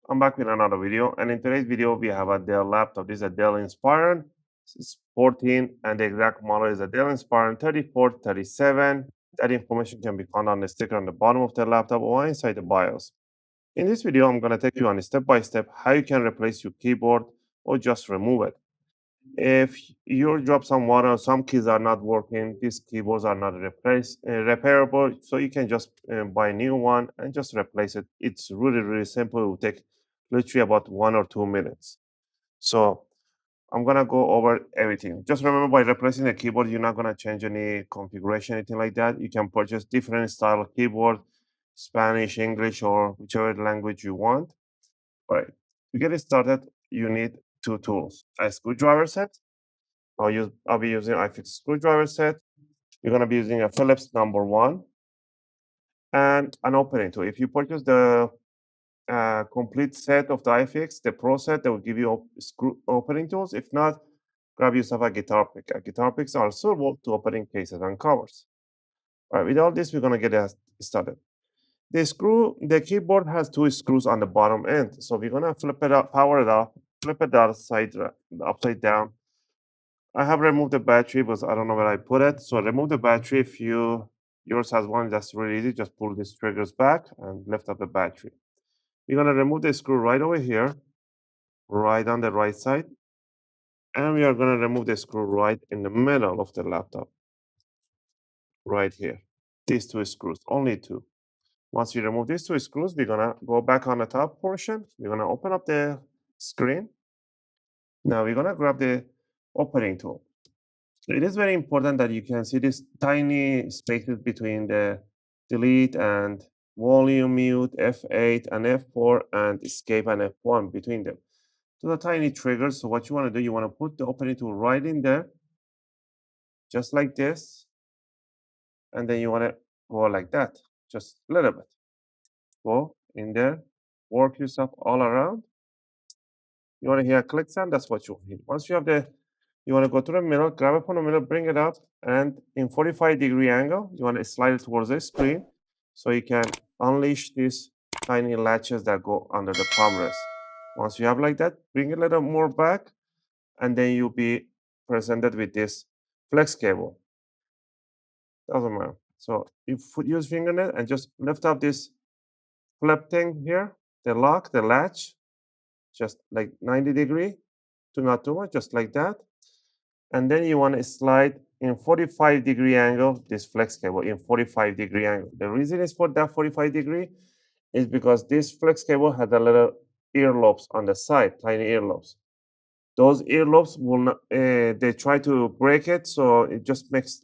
I'm back with another video, and in today's video we have a Dell laptop. This is a Dell Inspiron. It's 14, and the exact model is a Dell Inspiron 3437. That information can be found on the sticker on the bottom of the laptop or inside the BIOS. In this video, I'm going to take you on a step-by-step how you can replace your keyboard or just remove it. If you drop some water, some keys are not working, these keyboards are not repairable, so you can just buy a new one and just replace it. It's really, really simple. It will take literally about 1 or 2 minutes. So I'm gonna go over everything. Just remember, by replacing the keyboard, you're not gonna change any configuration, anything like that. You can purchase different style of keyboard, Spanish, English, or whichever language you want. All right, to get it started, you need 2 tools: a screwdriver set. I'll be using iFix screwdriver set. You're gonna be using a Phillips #1 and an opening tool. If you purchase the complete set of the iFix, the Pro set, they will give you screw opening tools. If not, grab yourself a guitar pick. Guitar picks are suitable to opening cases and covers. All right, with all this, we're gonna get started. The keyboard has 2 screws on the bottom end, so we're gonna flip it up, power it off, flip it upside down. I have removed the battery, but I don't know where I put it. So remove the battery. If yours has one, that's really easy. Just pull these triggers back and lift up the battery. You're gonna remove the screw right over here, right on the right side, and we are gonna remove the screw right in the middle of the laptop, right here. These 2 screws, only 2. Once you remove these 2 screws, we're gonna go back on the top portion. We're gonna open up the screen. Now we're gonna grab the opening tool. It is very important that you can see these tiny spaces between the delete and volume mute, F8 and F4, and escape and F1 between them. So the tiny triggers. So what you want to do, you want to put the opening tool right in there, just like this. And then you want to go like that, just a little bit. Go in there, work yourself all around. You want to hear a click sound? That's what you need. Once you have you want to go to the middle, grab it from the middle, bring it up, and in 45-degree angle, you want to slide it towards the screen so you can unleash these tiny latches that go under the palm rest. Once you have like that, bring it a little more back, and then you'll be presented with this flex cable. Doesn't matter. So you use fingernail and just lift up this flip thing here, the lock, the latch, just like 90-degree, not too much, just like that. And then you want to slide in 45-degree angle this flex cable in 45-degree angle. The reason is for that 45-degree is because this flex cable has a little earlobes on the side, tiny earlobes. Those earlobes will not, they try to break it, so it just makes,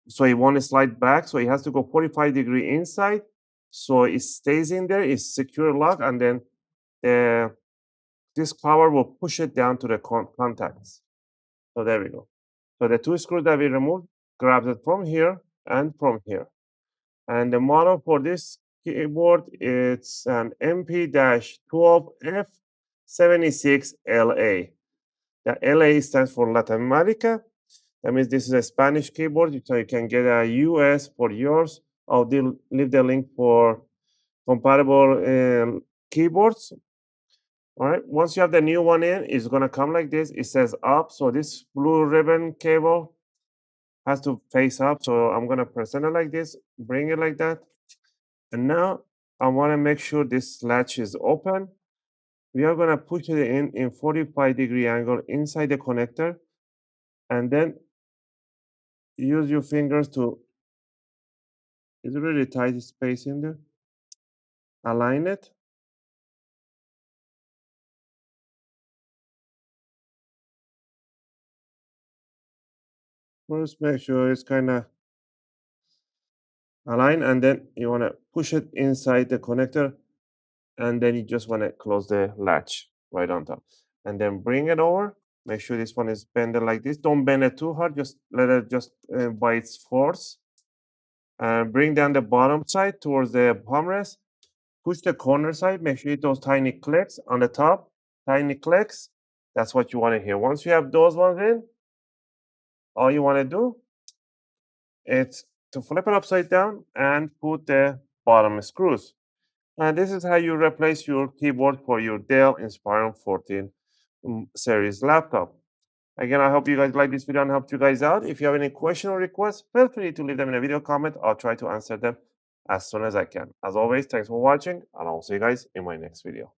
so it won't slide back. So it has to go 45-degree inside, so it stays in there, it's secure lock, and then this power will push it down to the contacts. So there we go. So the 2 screws that we removed, grabs it from here and from here. And the model for this keyboard, it's an MP-12F76LA. The LA stands for Latin America. That means this is a Spanish keyboard, so you can get a US for yours. I'll leave the link for compatible keyboards. All right, once you have the new one in, it's gonna come like this. It says up, so this blue ribbon cable has to face up. So I'm gonna present it like this, bring it like that. And now I wanna make sure this latch is open. We are gonna push it in 45-degree angle inside the connector, and then use your fingers to, it's really tight space in there, align it. First, make sure it's kind of aligned, and then you want to push it inside the connector, and then you just want to close the latch right on top, and then bring it over. Make sure this one is bended like this. Don't bend it too hard, just let it by its force. And bring down the bottom side towards the palm rest. Push the corner side, make sure you hit those tiny clicks on the top, tiny clicks. That's what you want to hear. Once you have those ones in, all you want to do is to flip it upside down and put the bottom screws. And this is how you replace your keyboard for your Dell Inspiron 14 series laptop. Again, I hope you guys like this video and helped you guys out. If you have any question or requests, feel free to leave them in a video comment. I'll try to answer them as soon as I can. As always, thanks for watching, and I'll see you guys in my next video.